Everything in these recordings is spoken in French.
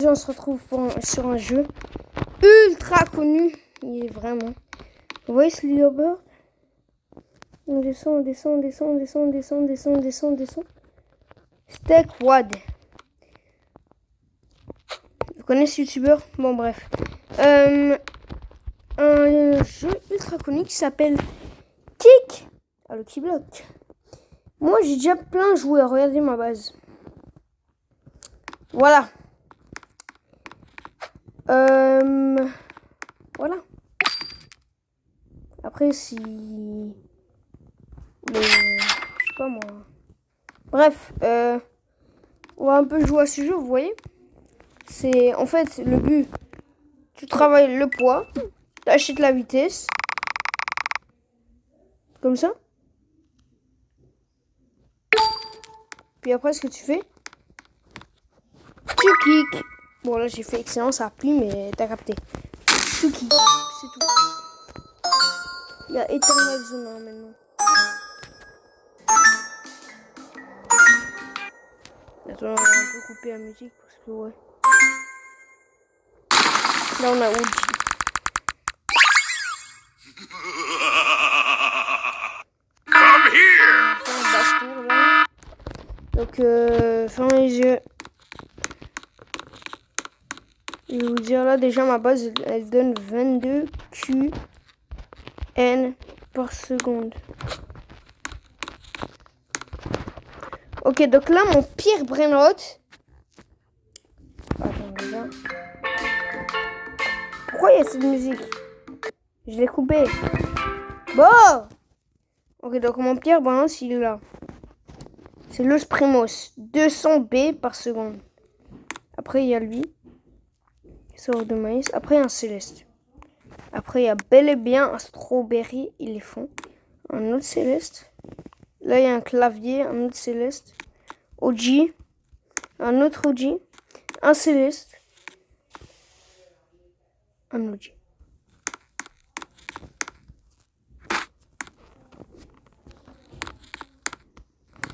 On se retrouve sur un jeu ultra connu. Il est vraiment. Vous voyez ce leaderboard? On descend, on descend, on descend, on descend, on descend, on descend, on descend, on descend. Steak Wad. Vous connaissez ce youtubeur? Bon, bref. Un jeu ultra connu qui s'appelle Kick. Ah, le qui bloque. Moi, j'ai déjà plein joué. Regardez ma base. Voilà. Voilà. Après, si... je sais pas moi. Bref, on va un peu jouer à ce jeu, vous voyez. C'est en fait le but. Tu travailles le poids, tu achètes la vitesse. Comme ça. Puis après, ce que tu fais, tu kicks. Bon, là, j'ai fait excellent, ça a plu, mais t'as capté. Tu kicks, c'est tout. Il y a Eternal Zone maintenant. Attends, on va un peu couper la musique parce que ouais. Là, on a OG. Come here. Un basse-tour, là. Donc, fermez les yeux. Je vais vous dire là, déjà, ma base, elle donne 22 QN par seconde. Ok, donc là, mon pire brainrot. Attends, là. Pourquoi il y a cette musique? Je l'ai coupé. Bon. Ok, donc mon pire brainrot, il est là. C'est Los Primos. 200 B par seconde. Après, il y a lui. Sort de maïs. Après, un céleste. Après, il y a bel et bien un strawberry. Ils les font. Un autre céleste. Là, il y a un clavier. Un autre céleste. OG. Un autre OG. Un céleste. Un OG.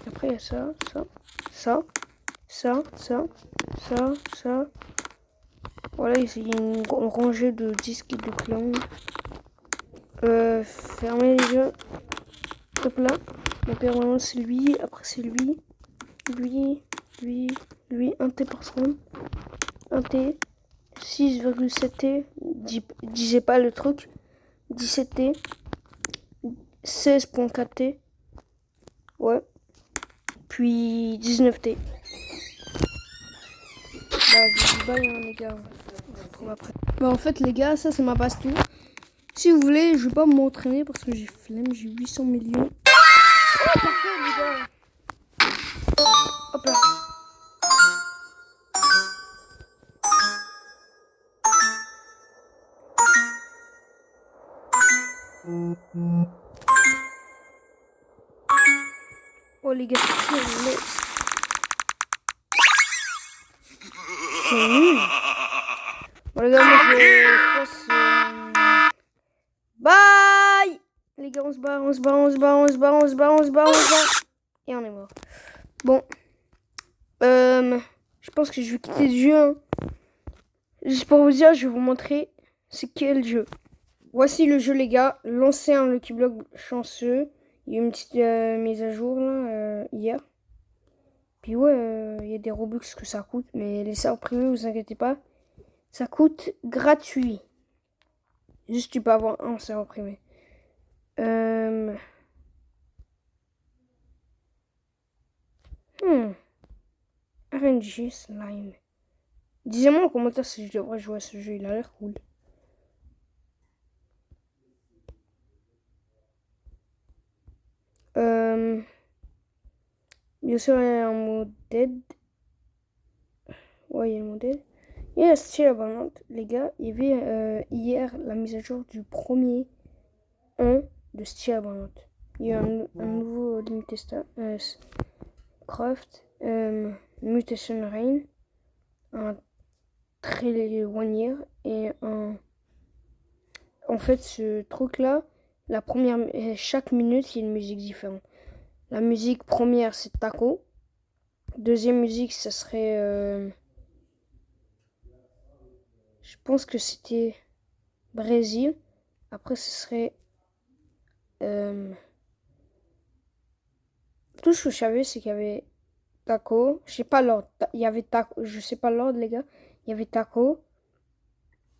Après, il y a ça, ça, ça, ça, ça, ça, ça. Voilà, ici, il y a une rangée de disques et de clones. Fermez les yeux. Hop là. Mon père, vraiment, c'est lui. Après, c'est lui. Lui. Un T par seconde. Un T. 6,7 T. Disais pas le truc. 17 T. 16,4 T. Ouais. Puis 19 T. Bah, je dis bye, hein, les gars. On se retrouve après. Bah, en fait, les gars, ça, c'est ma base tour. Si vous voulez, je vais pas m'entraîner parce que j'ai flemme. J'ai 800 millions. Oh, parfait, les gars. Hop là. Oh, les gars, c'est nul. Bon, les gars, moi, je pense... Bye. Les gars, on se barre. Et on est mort. Bon. Je pense que je vais quitter le jeu. Hein. Juste pour vous dire, je vais vous montrer c'est quel jeu. Voici le jeu, les gars. Lancez un Lucky Block chanceux. Il y a eu une petite mise à jour là, hier. Puis ouais, il y a des Robux que ça coûte. Mais les serveurs privés, vous inquiétez pas. Ça coûte gratuit. Juste tu peux avoir un serveur privé. RNG Slime. Disez-moi en commentaire si je devrais jouer à ce jeu. Il a l'air cool. Bien sûr, il y a un mode dead. Ouais, il y a le mode dead. Il y a Still Abandoned, les gars. Il y avait hier la mise à jour du premier 1 de Still Abandoned. Il y a un nouveau Limited Craft, Mutation Rain, un Trail One Year et un. En fait, ce truc-là, chaque minute, il y a une musique différente. La musique première, c'est Taco. Deuxième musique, ça serait Je pense que c'était Brésil. Après, ce serait... Tout ce que je savais, c'est qu'il y avait taco. Je sais pas l'ordre. Il y avait taco. Je sais pas l'ordre, les gars. Il y avait taco.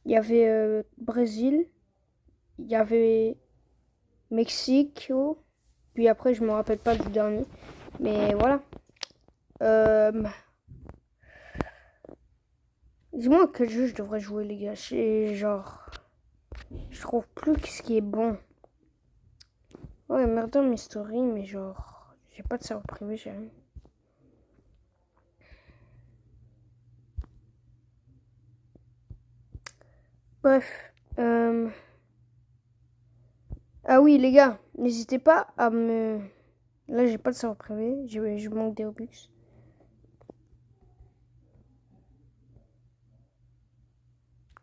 Il y avait Brésil. Il y avait Mexique. Puis après, je me rappelle pas du dernier. Mais voilà. Dis-moi quel jeu je devrais jouer, les gars. C'est genre... Je trouve plus ce qui est bon. Ouais, Murder Mystery, mais genre... J'ai pas de serveur privé, j'ai rien. Bref. Ah oui, les gars, n'hésitez pas à me... Là, j'ai pas de serveur privé. Je manque des Robux.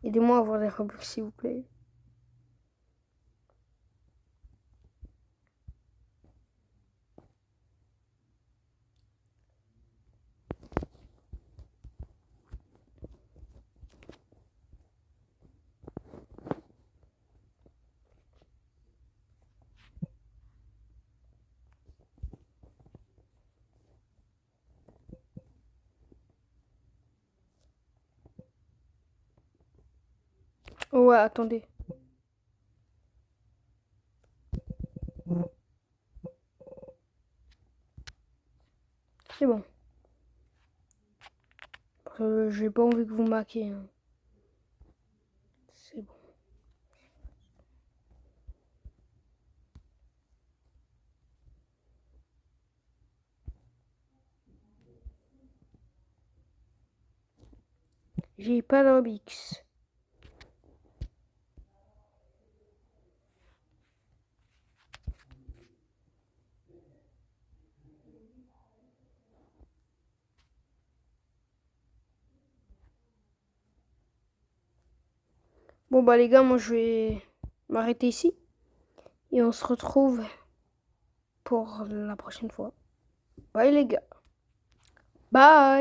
Aidez-moi à avoir des Robux, s'il vous plaît. Oh ouais, attendez. C'est bon. Parce que j'ai pas envie que vous marquiez. Hein. C'est bon. J'ai pas de Robux. Bon bah les gars, moi je vais m'arrêter ici. Et on se retrouve pour la prochaine fois. Bye les gars. Bye.